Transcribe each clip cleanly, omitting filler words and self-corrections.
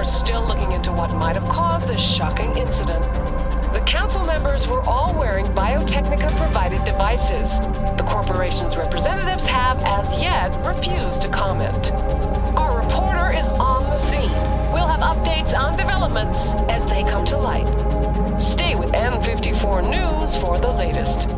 are still looking into what might have caused this shocking incident. The council members were all wearing Biotechnica-provided devices. The corporation's representatives have, as yet, refused to comment. Our reporter is on the scene. We'll have updates on developments as they come to light. Stay with N54 News for the latest.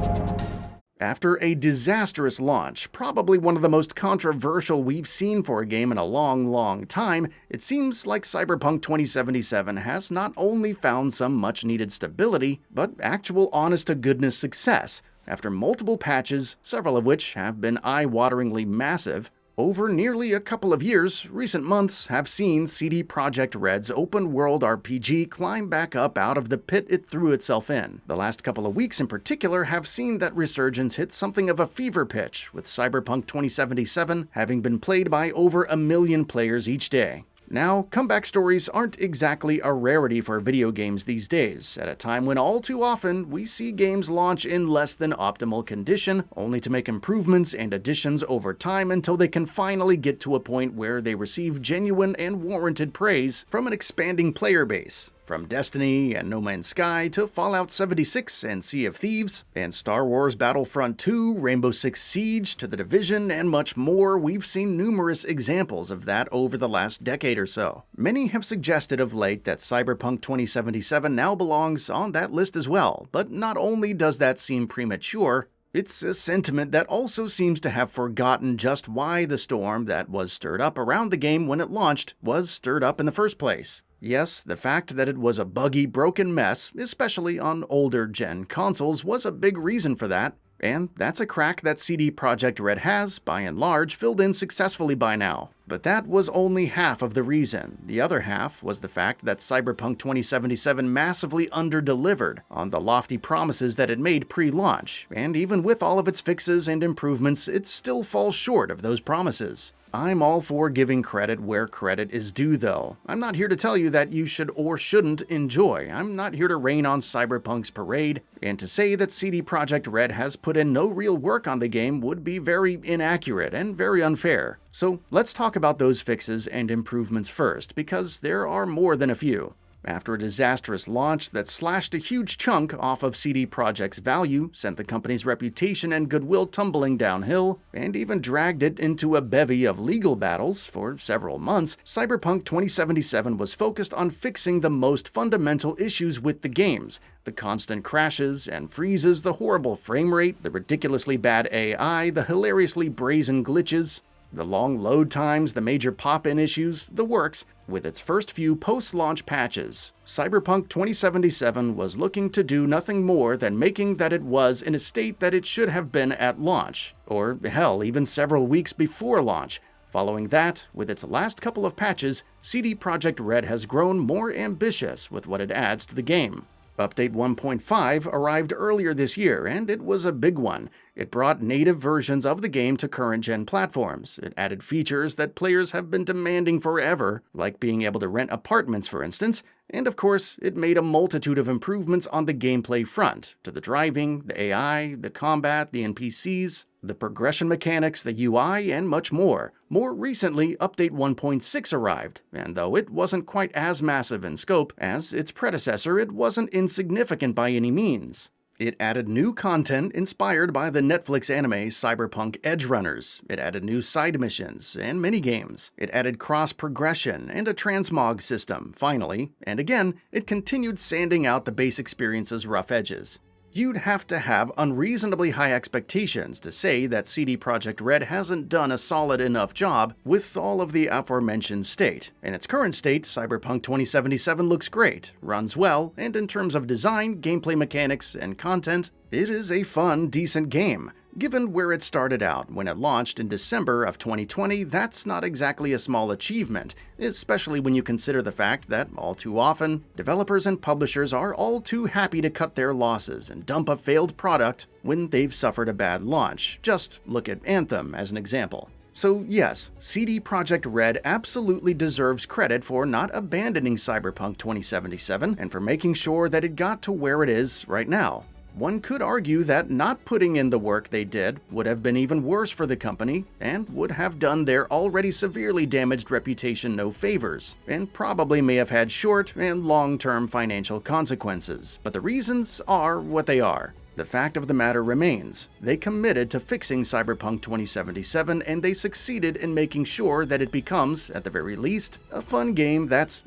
After a disastrous launch, probably one of the most controversial we've seen for a game in a long time, it seems like Cyberpunk 2077 has not only found some much-needed stability, but actual honest-to-goodness success. After multiple patches, several of which have been eye-wateringly massive, over nearly a couple of years, recent months have seen CD Projekt RED's open-world RPG climb back up out of the pit it threw itself in. The last couple of weeks in particular have seen that resurgence hit something of a fever pitch, with Cyberpunk 2077 having been played by over 1 million players each day. Now, comeback stories aren't exactly a rarity for video games these days, at a time when all too often we see games launch in less than optimal condition, only to make improvements and additions over time until they can finally get to a point where they receive genuine and warranted praise from an expanding player base. From Destiny and No Man's Sky to Fallout 76 and Sea of Thieves, and Star Wars Battlefront 2, Rainbow Six Siege to The Division, and much more, we've seen numerous examples of that over the last decade or so. Many have suggested of late that Cyberpunk 2077 now belongs on that list as well, but not only does that seem premature, it's a sentiment that also seems to have forgotten just why the storm that was stirred up around the game when it launched was stirred up in the first place. Yes, the fact that it was a buggy, broken mess, especially on older-gen consoles, was a big reason for that, and that's a crack that CD Projekt RED has, by and large, filled in successfully by now. But that was only half of the reason. The other half was the fact that Cyberpunk 2077 massively under-delivered on the lofty promises that it made pre-launch, and even with all of its fixes and improvements, it still falls short of those promises. I'm all for giving credit where credit is due, though. I'm not here to tell you that you should or shouldn't enjoy. I'm not here to rain on Cyberpunk's parade, and to say that CD Projekt RED has put in no real work on the game would be very inaccurate and very unfair. So let's talk about those fixes and improvements first, because there are more than a few. After a disastrous launch that slashed a huge chunk off of CD Projekt's value, sent the company's reputation and goodwill tumbling downhill, and even dragged it into a bevy of legal battles for several months, Cyberpunk 2077 was focused on fixing the most fundamental issues with the games: the constant crashes and freezes, the horrible frame rate, the ridiculously bad AI, the hilariously brazen glitches, the long load times, the major pop-in issues, the works. With its first few post-launch patches, Cyberpunk 2077 was looking to do nothing more than making that it was in a state that it should have been at launch, or hell, even several weeks before launch. Following that, with its last couple of patches, CD Projekt RED has grown more ambitious with what it adds to the game. Update 1.5 arrived earlier this year, and it was a big one. It brought native versions of the game to current-gen platforms. It added features that players have been demanding forever, like being able to rent apartments, for instance, and of course, it made a multitude of improvements on the gameplay front, to the driving, the AI, the combat, the NPCs, the progression mechanics, the UI, and much more. More recently, Update 1.6 arrived, and though it wasn't quite as massive in scope as its predecessor, it wasn't insignificant by any means. It added new content inspired by the Netflix anime Cyberpunk Edgerunners. It added new side missions and minigames. It added cross-progression and a transmog system, finally, and again, it continued sanding out the base experience's rough edges. You'd have to have unreasonably high expectations to say that CD Projekt RED hasn't done a solid enough job with all of the aforementioned state. In its current state, Cyberpunk 2077 looks great, runs well, and in terms of design, gameplay mechanics, and content, it is a fun, decent game. Given where it started out when it launched in December of 2020, that's not exactly a small achievement, especially when you consider the fact that, all too often, developers and publishers are all too happy to cut their losses and dump a failed product when they've suffered a bad launch. Just look at Anthem as an example. So yes, CD Projekt RED absolutely deserves credit for not abandoning Cyberpunk 2077 and for making sure that it got to where it is right now. One could argue that not putting in the work they did would have been even worse for the company and would have done their already severely damaged reputation no favors, and probably may have had short and long-term financial consequences. But the reasons are what they are. The fact of the matter remains, they committed to fixing Cyberpunk 2077 and they succeeded in making sure that it becomes, at the very least, a fun game that's,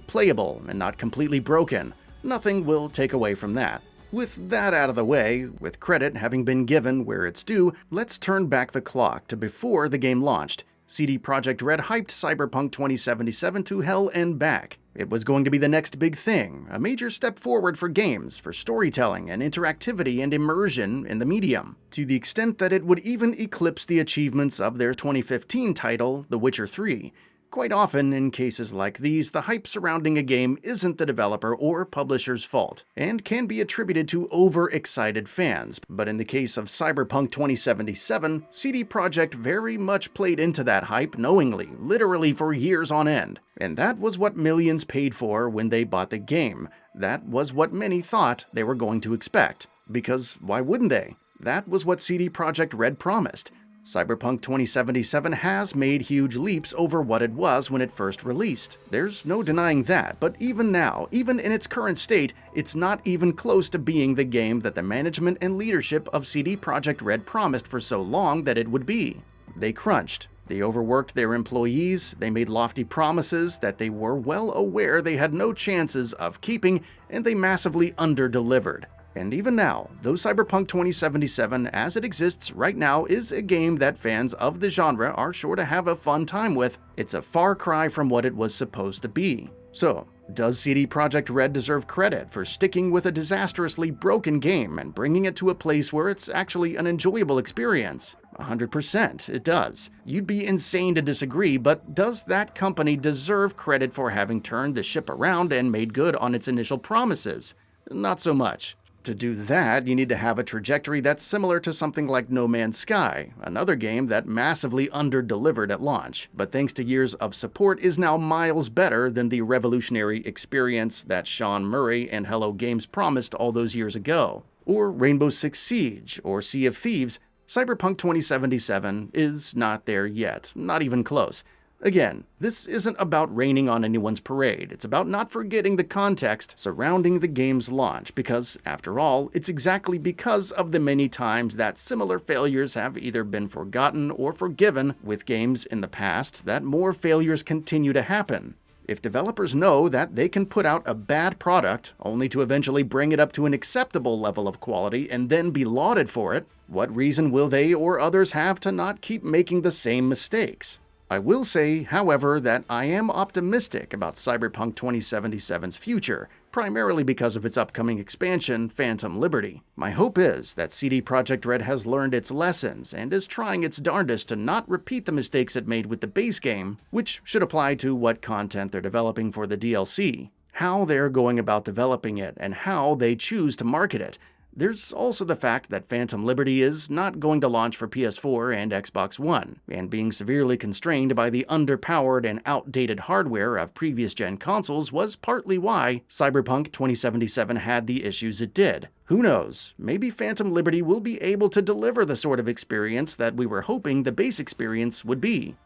playable and not completely broken. Nothing will take away from that. With that out of the way, with credit having been given where it's due, let's turn back the clock to before the game launched. CD Projekt RED hyped Cyberpunk 2077 to hell and back. It was going to be the next big thing, a major step forward for games, for storytelling and interactivity and immersion in the medium, to the extent that it would even eclipse the achievements of their 2015 title, The Witcher 3. Quite often, in cases like these, the hype surrounding a game isn't the developer or publisher's fault, and can be attributed to overexcited fans. But in the case of Cyberpunk 2077, CD Projekt very much played into that hype knowingly, literally for years on end. And that was what millions paid for when they bought the game. That was what many thought they were going to expect. Because why wouldn't they? That was what CD Projekt RED promised. Cyberpunk 2077 has made huge leaps over what it was when it first released. There's no denying that, but even now, even in its current state, it's not even close to being the game that the management and leadership of CD Projekt RED promised for so long that it would be. They crunched. They overworked their employees, they made lofty promises that they were well aware they had no chances of keeping, and they massively under-delivered. And even now, though Cyberpunk 2077 as it exists right now is a game that fans of the genre are sure to have a fun time with, it's a far cry from what it was supposed to be. So, does CD Projekt RED deserve credit for sticking with a disastrously broken game and bringing it to a place where it's actually an enjoyable experience? 100% it does. You'd be insane to disagree, but does that company deserve credit for having turned the ship around and made good on its initial promises? Not so much. To do that, you need to have a trajectory that's similar to something like No Man's Sky, another game that massively under-delivered at launch, but thanks to years of support is now miles better than the revolutionary experience that Sean Murray and Hello Games promised all those years ago. Or Rainbow Six Siege, or Sea of Thieves. Cyberpunk 2077 is not there yet, not even close. Again, this isn't about raining on anyone's parade, it's about not forgetting the context surrounding the game's launch, because, after all, it's exactly because of the many times that similar failures have either been forgotten or forgiven with games in the past that more failures continue to happen. If developers know that they can put out a bad product only to eventually bring it up to an acceptable level of quality and then be lauded for it, what reason will they or others have to not keep making the same mistakes? I will say, however, that I am optimistic about Cyberpunk 2077's future, primarily because of its upcoming expansion, Phantom Liberty. My hope is that CD Projekt RED has learned its lessons and is trying its darndest to not repeat the mistakes it made with the base game, which should apply to what content they're developing for the DLC, how they're going about developing it, and how they choose to market it. There's also the fact that Phantom Liberty is not going to launch for PS4 and Xbox One, and being severely constrained by the underpowered and outdated hardware of previous-gen consoles was partly why Cyberpunk 2077 had the issues it did. Who knows, maybe Phantom Liberty will be able to deliver the sort of experience that we were hoping the base experience would be.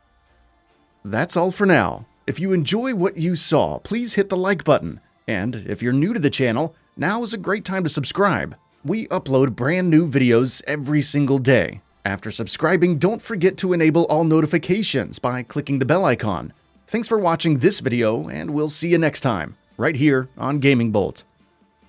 That's all for now. If you enjoy what you saw, please hit the like button. And if you're new to the channel, now is a great time to subscribe. We upload brand new videos every single day. After subscribing, don't forget to enable all notifications by clicking the bell icon. Thanks for watching this video, and we'll see you next time, right here on Gaming Bolt.